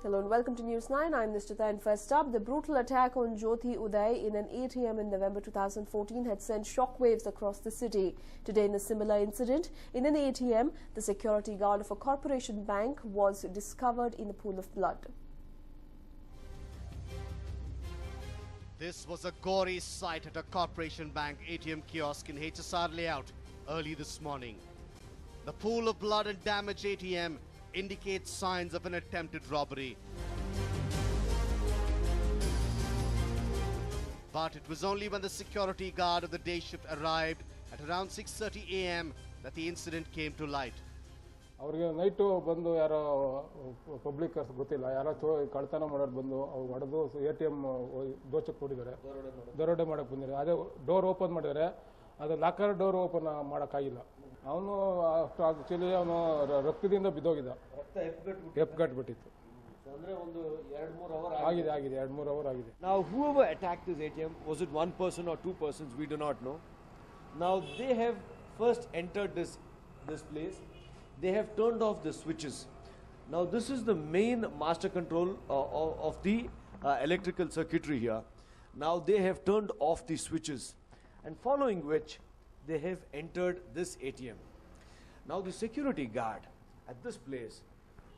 Hello and welcome to News 9. I'm Nishtita, and first up, the brutal attack on Jyoti Uday in an ATM in November 2014 had sent shockwaves across the city. Today, in a similar incident, in an ATM, the security guard of a corporation bank was discovered in a pool of blood. This was a gory sight at a corporation bank ATM kiosk in HSR layout early this morning. The pool of blood and damaged ATM indicates signs of an attempted robbery. But it was only when the security guard of the day shift arrived at around 6:30 a.m. that the incident came to light. ಅವರಿಗೆ night ಬಂದು ಯಾರೋ ಪಬ್ಲಿಕರ್ಸ್ ಗೊತ್ತಿಲ್ಲ ಯಾರೋ ಕಳ್ತನ ಮಾಡೋರು ಬಂದು ಅವ್ರು ಹೊಡೆದು ATM ದೋಚಕ್ಕೆ ಕೊಟ್ಟಿದ್ದಾರೆ, ದರೋಡೆ ಮಾಡಕ್ಕೆ ಬಂದಿದ್ದಾರೆ. ಅದೇ ಡೋರ್ ಓಪನ್ ಮಾಡಿದ್ದಾರೆ, ಅದು ಲಾಕರ್ ಡೋರ್ ಓಪನ್ ಮಾಡೋಕ್ಕಾಗಿಲ್ಲ. ಅವನು ಆಕ್ಚುಲಿ ಅವನು ರಕ್ತದಿಂದ ಬಿದ್ದೋಗಿದ್ದ, ಹೆಪ್ಪಗಟ್ಬಿಟ್ಟಿತ್ತು. ಆಗಿದೆ 2-3 ಅವರ್ ಆಗಿದೆ. Now whoever attacked this ATM, was it one person or two persons, we do not know. Now they have first entered this place. They have turned off the switches. Now this is the main master control of the electrical circuitry here. Now they have turned off the switches, and following which they have entered this ATM. Now the security guard at this place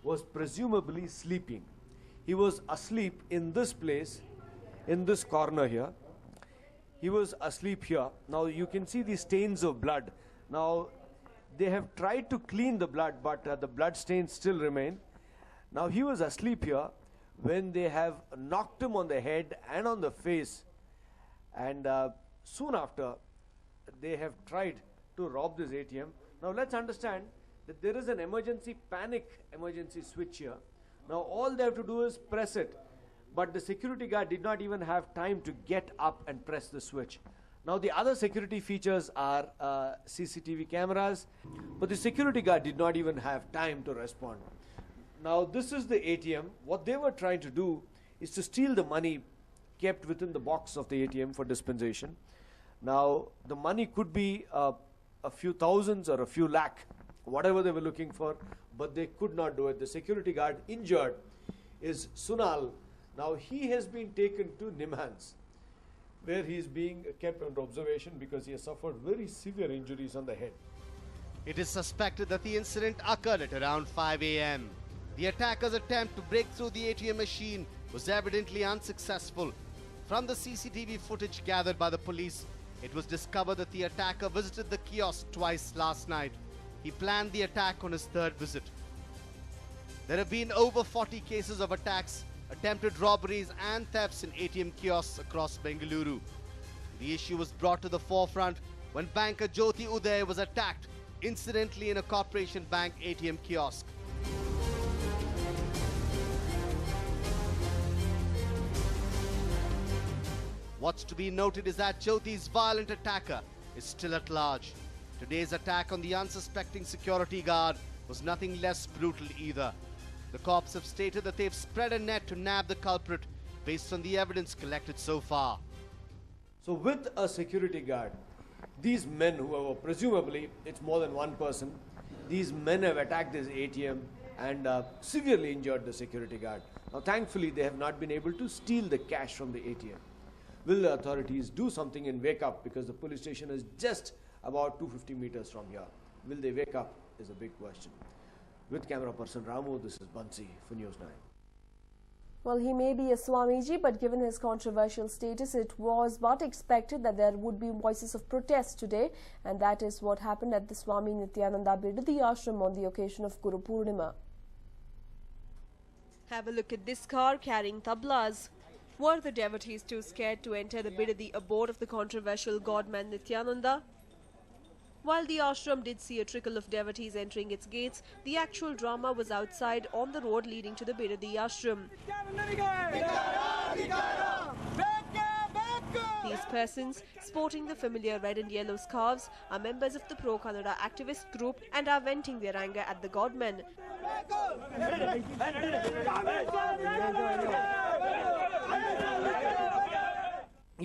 was presumably sleeping. He was asleep in this place, in this corner here. He was asleep here. Now you can see the stains of blood. Now they have tried to clean the blood, but the blood stains still remain. Now he was asleep here when they have knocked him on the head and on the face, and soon after they have tried to rob this ATM. Now let's understand that there is an emergency switch here. Now all they have to do is press it, but the security guard did not even have time to get up and press the switch. Now the other security features are CCTV cameras, but the security guard did not even have time to respond. Now this is the ATM. What they were trying to do is to steal the money kept within the box of the ATM for dispensation. Now the money could be a few thousands or a few lakh, whatever they were looking for, but they could not do it. The security guard injured is Sunal. Now he has been taken to Nimhans, where he is being kept under observation because he has suffered very severe injuries on the head. It is suspected that the incident occurred at around 5 a.m. The attacker's attempt to break through the ATM machine was evidently unsuccessful. From the CCTV footage gathered by the police, it was discovered that the attacker visited the kiosk twice last night. He planned the attack on his third visit. There have been over 40 cases of attacks, attempted robberies and thefts in ATM kiosks across Bengaluru. The issue was brought to the forefront when banker Jyoti Uday was attacked, incidentally in a corporation bank ATM kiosk. What's to be noted is that Jyoti's violent attacker is still at large. Today's attack on the unsuspecting security guard was nothing less brutal either. The cops have stated that they've spread a net to nab the culprit based on the evidence collected so far. So with a security guard, these men who are presumably, it's more than one person, these men have attacked this ATM and severely injured the security guard. Now thankfully they have not been able to steal the cash from the ATM. Will the authorities do something and wake up, because the police station is just about 250 meters from here? Will they wake up is a big question. With camera person Ramu, this is Bansi for News 9. Well, he may be a Swamiji, but given his controversial status, it was but expected that there would be voices of protest today, and that is what happened at the Swami Nityananda Bidadi Ashram on the occasion of Guru Purnima. Have a look at this car carrying tablas. Were the devotees too scared to enter the Bidadi abode of the controversial godman Nityananda? While the ashram did see a trickle of devotees entering its gates, the actual drama was outside on the road leading to the Bidadi ashram. These persons, sporting the familiar red and yellow scarves, are members of the pro-Kannada activist group and are venting their anger at the godmen.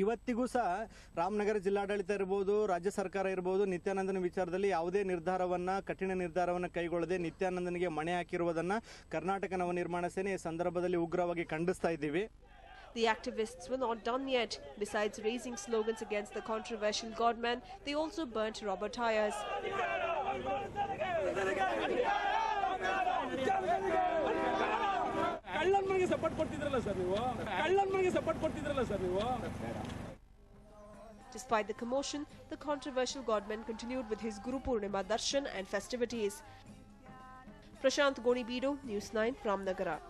ಇವತ್ತಿಗೂ ಸಹ ರಾಮನಗರ ಜಿಲ್ಲಾಡಳಿತ ಇರ್ಬೋದು, ರಾಜ್ಯ ಸರ್ಕಾರ ಇರ್ಬೋದು, ನಿತ್ಯಾನಂದನ ವಿಚಾರದಲ್ಲಿ ಯಾವುದೇ ಕಠಿಣ ನಿರ್ಧಾರವನ್ನು ಕೈಗೊಳ್ಳದೆ ನಿತ್ಯಾನಂದನಿಗೆ ಮಣೆ ಹಾಕಿರುವುದನ್ನು ಕರ್ನಾಟಕ ನವನಿರ್ಮಾಣ ಸೇನೆ ಈ ಸಂದರ್ಭದಲ್ಲಿ ಉಗ್ರವಾಗಿ ಖಂಡಿಸ್ತಾ ಇದ್ದೀವಿ. The activists were not done yet. Besides raising slogans against the controversial godman, they also burnt rubber tires. Despite the commotion, the controversial godman continued with his Guru Purnima Darshan and festivities. Prashant Gonibidu, News9, Ramnagara.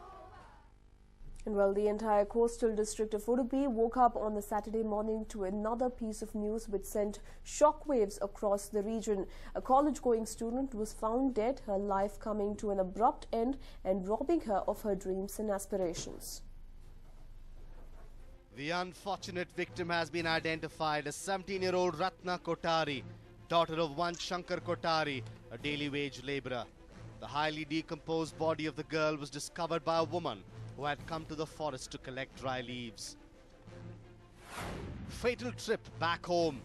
And well, the entire coastal district of Udupi woke up on the Saturday morning to another piece of news which sent shockwaves across the region. A college-going student was found dead, her life coming to an abrupt end and robbing her of her dreams and aspirations. The unfortunate victim has been identified as 17-year-old Ratna Kotari, daughter of one Shankar Kotari, a daily wage labourer. The highly decomposed body of the girl was discovered by a woman who had come to the forest to collect dry leaves. Fatal trip back home.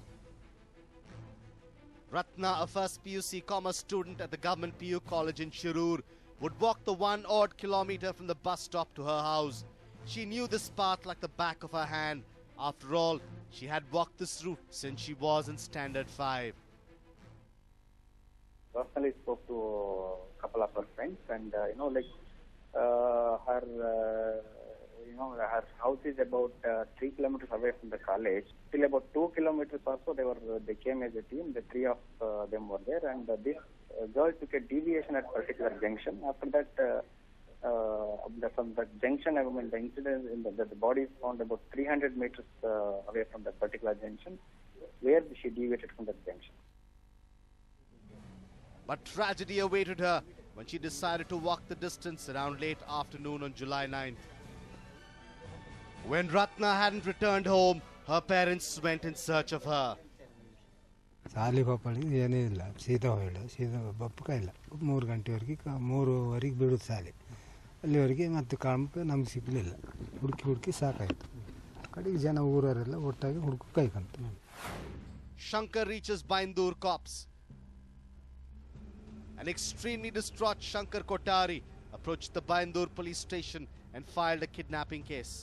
Ratna, a first PUC commerce student at the government PU college in Shirur, would walk the 1 odd kilometre from the bus stop to her house. She knew this path like the back of her hand. After all, she had walked this route since she was in Standard 5. Personally spoke to a couple of her friends, and her house is about 3 kilometers away from the college. Till about 2 kilometers or so, they came as a team. The three of them were there, and this girl took a deviation at particular junction. After that, from that junction, the incident the body is found about 300 meters away from that particular junction, where she deviated from that junction. But tragedy awaited her when she decided to walk the distance around late afternoon on July 9th. When Ratna hadn't returned home, her parents went in search of her. ಸಾಲಿ ಪಾಪಳಿಗೆ ಏನೇ ಇಲ್ಲ, ಸೀದಾ ಹೋಯ್ಡು, ಸೀದಾ ಬಪ್ಪಕ ಇಲ್ಲ. 3 ಗಂಟೆವರೆಗೆ 3:30 ಬಿಡೋದು ಸಾಲಿ. ಅಲ್ಲಿವರೆಗೆ ಮತ್ತೆ ಕಾಣಕ್ಕೆ ನಮ್ಗೆ ಸಿಗಲಿಲ್ಲ. ಹುಡುಕಿ ಸಾಕಾಯಿತು. ಕಡೆಗೆ ಜನ ಊರವರೆಲ್ಲ ಒಟ್ಟಾಗಿ ಹುಡುಕೈಕಂತ. Shankar reaches Baindur cops. An extremely distraught Shankar Kotari approached the Baindur police station and filed a kidnapping case.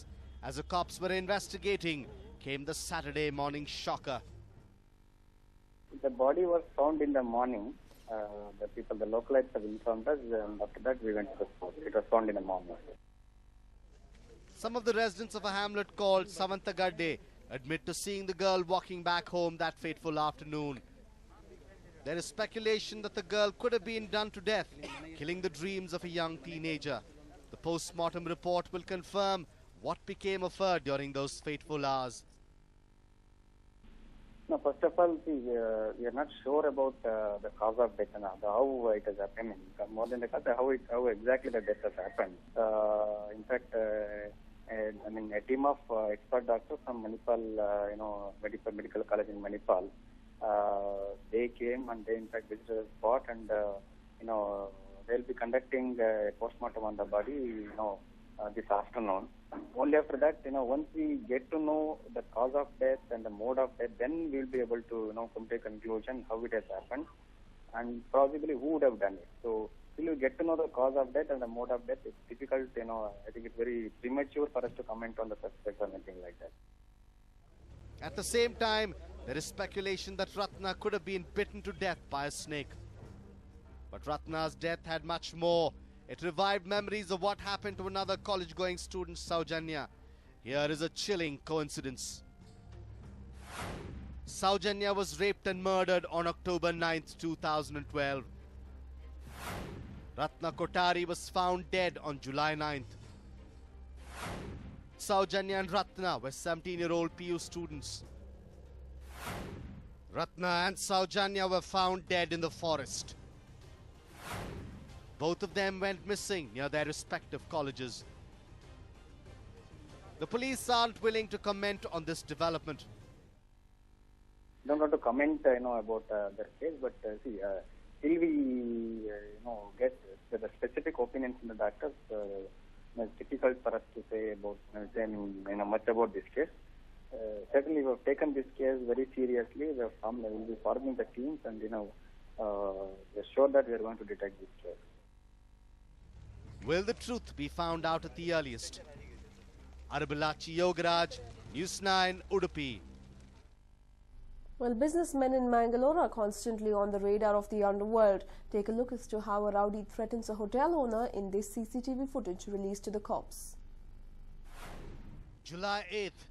As the cops were investigating, came the Saturday morning shocker. The body was found in the morning. The localites have informed us, and after that we went to the spot. It was found in the morning. Some of the residents of a hamlet called Savantagadde admit to seeing the girl walking back home that fateful afternoon. There is speculation that the girl could have been done to death, killing the dreams of a young teenager. The post-mortem report will confirm what became of her during those fateful hours. No, first of all, we are not sure about the cause of death and how it has happened. More than the cause, how exactly the death has happened. In fact, a team of expert doctors from Manipal, medical college in Manipal, they came and they in fact visited the spot, and they'll be conducting a postmortem on the body, this afternoon. Only after that, once we get to know the cause of death and the mode of death, then we'll be able to, come to a conclusion how it has happened and possibly who would have done it. So, till we get to know the cause of death and the mode of death, it's difficult, I think it's very premature for us to comment on the suspect or anything like that. At the same time, there is speculation that Ratna could have been bitten to death by a snake. But Ratna's death had much more. It revived memories of what happened to another college-going student, Saujanya. Here is a chilling coincidence. Saujanya was raped and murdered on October 9th, 2012. Ratna Kotari was found dead on July 9th. Saujanya and Ratna were 17-year-old PU students. Ratna and Saujanya were found dead in the forest. Both of them went missing near their respective colleges. The police aren't willing to comment on this development. Don't want to comment, about their case, but till we, get the specific opinions from the doctors, it's difficult for us to say about, much about this case. certainly we have taken this case very seriously. We will be forming the teams, and we're sure that we are going to detect this case. Will the truth be found out at the earliest? Arabalachi Yogaraj, News9, Udupi. Well, businessmen in Mangalore are constantly on the radar of the underworld. Take a look as to how a rowdy threatens a hotel owner in this CCTV footage released to the cops. July 8th.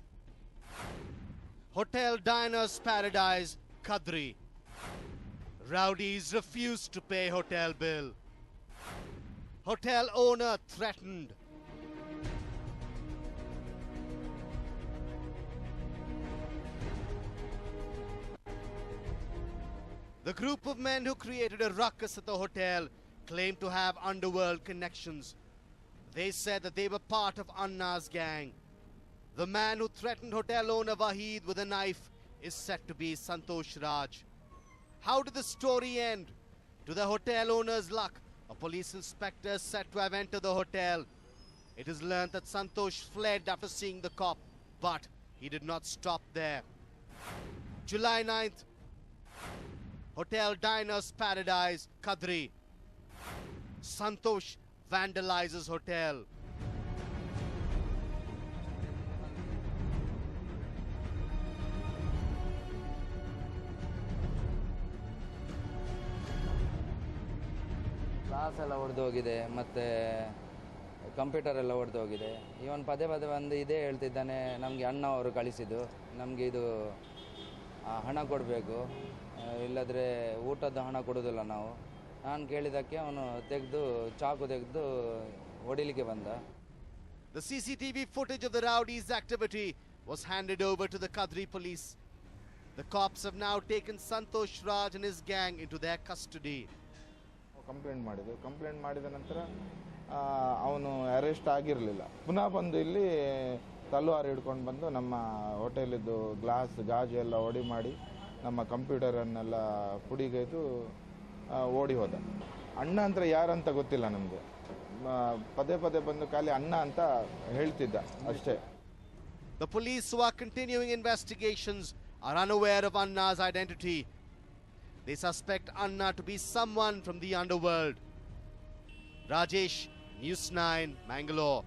Hotel Diners Paradise, Kadri. Rowdies refused to pay hotel bill. Hotel owner threatened. The group of men who created a ruckus at the hotel claimed to have underworld connections. They said that they were part of Anna's gang. The man who threatened hotel owner Wahid with a knife is said to be Santosh Raj. How did the story end? To the hotel owner's luck, a police inspector is said to have entered the hotel. It is learned that Santosh fled after seeing the cop, but he did not stop there. July 9th, Hotel Diners Paradise, Kadri. Santosh vandalizes hotel. Glass ಎಲ್ಲ ಒಡೆದೋಗಿದೆ ಮತ್ತು computer ಎಲ್ಲ ಒಡೆದೋಗಿದೆ. ಇವನ್ ಪದೇ ಪದೇ ಬಂದು ಇದೇ ಹೇಳ್ತಿದ್ದಾನೆ, ನಮಗೆ ಅಣ್ಣ ಅವರು ಕಳಿಸಿದ್ದು, ನಮಗೆ ಇದು ಹಣ ಕೊಡಬೇಕು, ಇಲ್ಲದ್ರೆ ಊಟದ ಹಣ ಕೊಡೋದಿಲ್ಲ ನಾವು. ನಾನು ಕೇಳಿದಕ್ಕೆ ಅವನು ಚಾಕು ತೆಗೆದು ಹೊಡಿಲಿಕ್ಕೆ ಬಂದ. The CCTV footage of the rowdies' activity was handed over to the Kadri police. The cops have now taken Santosh Raj and his gang into their custody. Complaint ಮಾಡಿದ ನಂತರ ಅವನು ಅರೆಸ್ಟ್ ಆಗಿರಲಿಲ್ಲ. ಪುನಃ ಬಂದು ಇಲ್ಲಿ ತಲವಾರು ಹಿಡ್ಕೊಂಡು ಬಂದು ನಮ್ಮ ಹೋಟೆಲಿದ್ದು ಗ್ಲಾಸ್ ಗಾಜು ಎಲ್ಲ ಒಡಿ ಮಾಡಿ ನಮ್ಮ ಕಂಪ್ಯೂಟರನ್ನೆಲ್ಲ ಪುಡಿಗೈದು ಓಡಿ ಹೋದ. ಅಣ್ಣ ಅಂತ ಯಾರಂತ ಗೊತ್ತಿಲ್ಲ ನಮಗೆ. ಪದೇ ಪದೇ ಬಂದು ಖಾಲಿ ಅಣ್ಣ ಅಂತ ಹೇಳ್ತಿದ್ದ ಅಷ್ಟೇ. The police who are continuing investigations are unaware of Anna's identity. They suspect Anna to be someone from the underworld. Rajesh, News9, Mangalore.